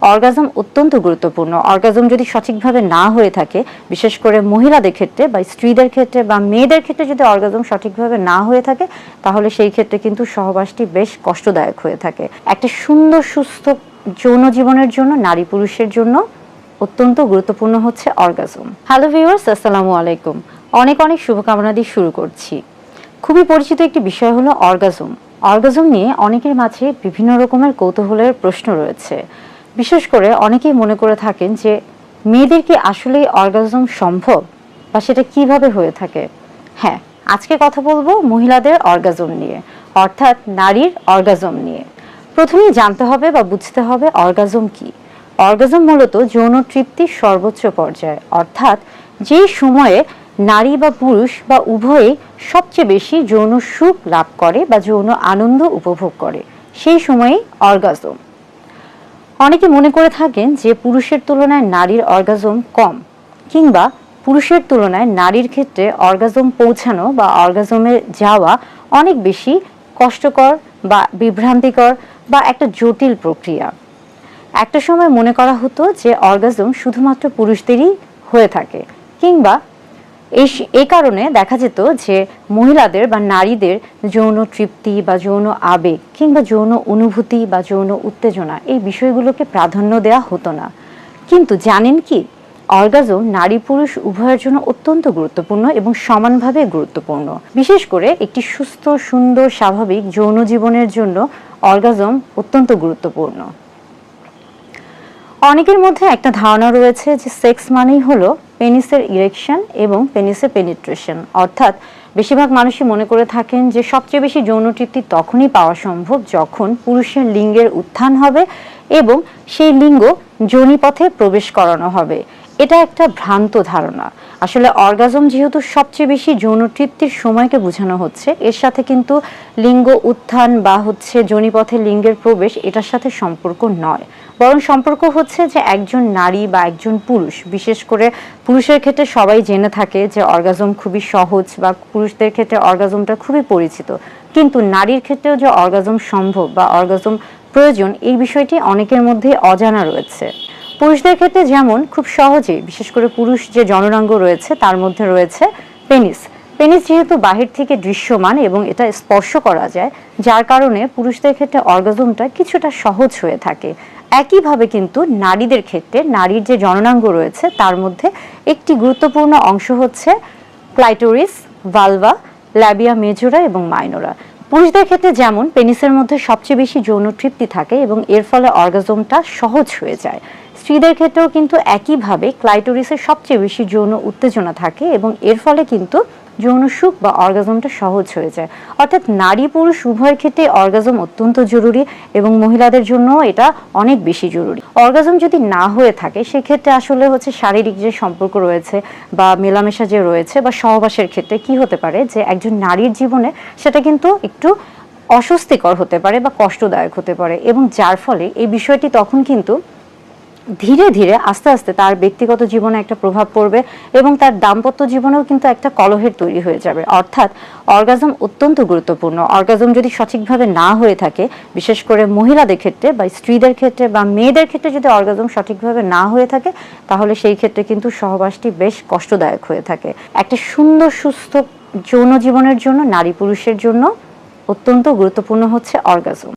Orgasm অত্যন্ত গুরুত্বপূর্ণ। Orgasm যদি সঠিকভাবে না হয়ে থাকে, বিশেষ করে মহিলাদের ক্ষেত্রে বা স্ত্রীদের ক্ষেত্রে বা মেয়েদের ক্ষেত্রে যদি অর্গাজম সঠিকভাবে না হয়ে থাকে, তাহলে সেই ক্ষেত্রে কিন্তু সহবাসটি বেশ কষ্টদায়ক হয়ে থাকে। একটা সুন্দর সুস্থ যৌন জীবনের জন্য নারী পুরুষের জন্য অত্যন্ত গুরুত্বপূর্ণ হচ্ছে অর্গাজম। হ্যালো ভিউয়ার্স, আসসালামু আলাইকুম। অনেক অনেক শুভকামনা দিয়ে শুরু করছি। খুবই পরিচিত একটি বিষয় হলো অর্গাজম। অর্গাজম নিয়ে অনেকের মাঝে বিভিন্ন রকমের কৌতূহলের প্রশ্ন রয়েছে। বিশেষ করে অনেকেই মনে করে থাকেন যে মেয়েদের কি আসলেই অর্গাজম সম্ভব বা সেটা কিভাবে হয়ে থাকে। হ্যাঁ, আজকে কথা বলবো মহিলাদের অর্গাজম নিয়ে, অর্থাৎ নারীর অর্গাজম নিয়ে। প্রথমেই জানতে হবে বা বুঝতে হবে অর্গাজম কি। অর্গাজম মূলত যৌন তৃপ্তির সর্বোচ্চ পর্যায়, অর্থাৎ যে সময়ে নারী বা পুরুষ বা উভয়েই সবচেয়ে বেশি যৌন সুখ লাভ করে বা যৌন আনন্দ উপভোগ করে, সেই সময়েই অর্গাজম। অনেকে মনে করে থাকেন যে পুরুষের তুলনায় নারীর অর্গাজম কম, কিংবা পুরুষের তুলনায় নারীর ক্ষেত্রে অর্গাজম পৌঁছানো বা অর্গাজমে যাওয়া অনেক বেশি কষ্টকর বা বিভ্রান্তিকর বা একটা জটিল প্রক্রিয়া। একটা সময় মনে করা হতো যে অর্গাজম শুধুমাত্র পুরুষদেরই হয়ে থাকে, কিংবা এই কারণে দেখা যেত যে মহিলাদের বা নারীদের যৌন তৃপ্তি বা যৌন আবেগ কিংবা যৌন অনুভূতি বা যৌন উত্তেজনা এই বিষয়গুলোকে প্রাধান্য দেওয়া হতো না। কিন্তু জানেন কি, অর্গাজম নারী পুরুষ উভয়ের জন্য অত্যন্ত গুরুত্বপূর্ণ এবং সমানভাবে গুরুত্বপূর্ণ। বিশেষ করে একটি সুস্থ, সুন্দর, স্বাভাবিক যৌন জীবনের জন্য অর্গাজম অত্যন্ত গুরুত্বপূর্ণ। অনেকের মধ্যে একটা ধারণা রয়েছে যে সেক্স মানেই হলো পেনিসের ইরেকশন এবং পেনিসের পেনিট্রেশন, অর্থাৎ বেশিরভাগ মানুষই মনে করে থাকেন যে সবচেয়ে বেশি যৌন তৃপ্তি তখনই পাওয়া সম্ভব যখন পুরুষের লিঙ্গের উত্থান হবে এবং সেই লিঙ্গ যোনিপথে প্রবেশ করানো হবে। এটা একটা ভ্রান্ত ধারণা। আসলে অর্গাজম যেহেতু সবচেয়ে বেশি যৌন তৃপ্তির সময়কে বোঝানো হচ্ছে, এর সাথে কিন্তু লিঙ্গ উত্থান বা যোনিপথে লিঙ্গের প্রবেশ এটার সাথে সম্পর্ক নয়, বরং সম্পর্ক হচ্ছে যে একজন নারী বা একজন পুরুষ, বিশেষ করে পুরুষের ক্ষেত্রে সবাই জেনে থাকে যে অর্গাজম খুবই সহজ বা পুরুষদের ক্ষেত্রে অর্গাজমটা খুবই পরিচিত, কিন্তু নারীর ক্ষেত্রেও যে অর্গাজম সম্ভব বা অর্গাজম প্রয়োজন, এই বিষয়টি অনেকের মধ্যে অজানা রয়েছে। পুরুষদের ক্ষেত্রে যেমন খুব সহজেই, বিশেষ করে পুরুষ যে জননাঙ্গ রয়েছে তার মধ্যে রয়েছে পেনিস। পেনিস যেহেতু বাহির থেকে দৃশ্যমান এবং এটা স্পর্শ করা যায়, যার কারণে পুরুষদের ক্ষেত্রে অর্গাজমটা কিছুটা সহজ হয়ে থাকে। একইভাবে কিন্তু নারীদের ক্ষেত্রে নারীর যে জননাঙ্গ রয়েছে তার মধ্যে একটি গুরুত্বপূর্ণ অংশ হচ্ছে ক্লাইটোরিস, ভালভা, ল্যাবিয়া মেজোরা এবং মাইনোরা। পুরুষদের ক্ষেত্রে যেমন পেনিসের মধ্যে সবচেয়ে বেশি যৌন তৃপ্তি থাকে এবং এর ফলে অর্গাজমটা সহজ হয়ে যায়, স্ত্রীদের ক্ষেত্রেও কিন্তু একইভাবে ক্লাইটোরিসের সবচেয়ে বেশি যৌন উত্তেজনা থাকে এবং এর ফলে কিন্তু যৌন সুখ বা অর্গাজমটা সহজ হয়ে যায়। অর্থাৎ নারী পুরুষ উভয়ের ক্ষেত্রে অর্গাজম অত্যন্ত জরুরি এবং মহিলাদের জন্য এটা অনেক বেশি জরুরি। অর্গাজম যদি না হয়ে থাকে, সেক্ষেত্রে আসলে শারীরিক যে সম্পর্ক রয়েছে বা মেলামেশা যে রয়েছে বা সহবাসের ক্ষেত্রে কি হতে পারে যে একজন নারীর জীবনে সেটা কিন্তু একটু অস্বস্তিকর হতে পারে বা কষ্টদায়ক হতে পারে, এবং যার ফলে এই বিষয়টি তখন কিন্তু ধীরে ধীরে আস্তে আস্তে তার ব্যক্তিগত জীবনে একটা প্রভাব পড়বে এবং তার দাম্পত্য জীবনেও কিন্তু একটা কলহের তৈরি হয়ে যাবে। অর্থাৎ অর্গাজম অত্যন্ত গুরুত্বপূর্ণ। অর্গাজম যদি সঠিকভাবে না হয়ে থাকে, বিশেষ করে মহিলাদের ক্ষেত্রে বা স্ত্রীদের ক্ষেত্রে বা মেয়েদের ক্ষেত্রে যদি অর্গাজম সঠিকভাবে না হয়ে থাকে, তাহলে সেই ক্ষেত্রে কিন্তু সহবাসটি বেশ কষ্টদায়ক হয়ে থাকে। একটা সুন্দর সুস্থ যৌন জীবনের জন্য নারী পুরুষের জন্য অত্যন্ত গুরুত্বপূর্ণ হচ্ছে অর্গাজম।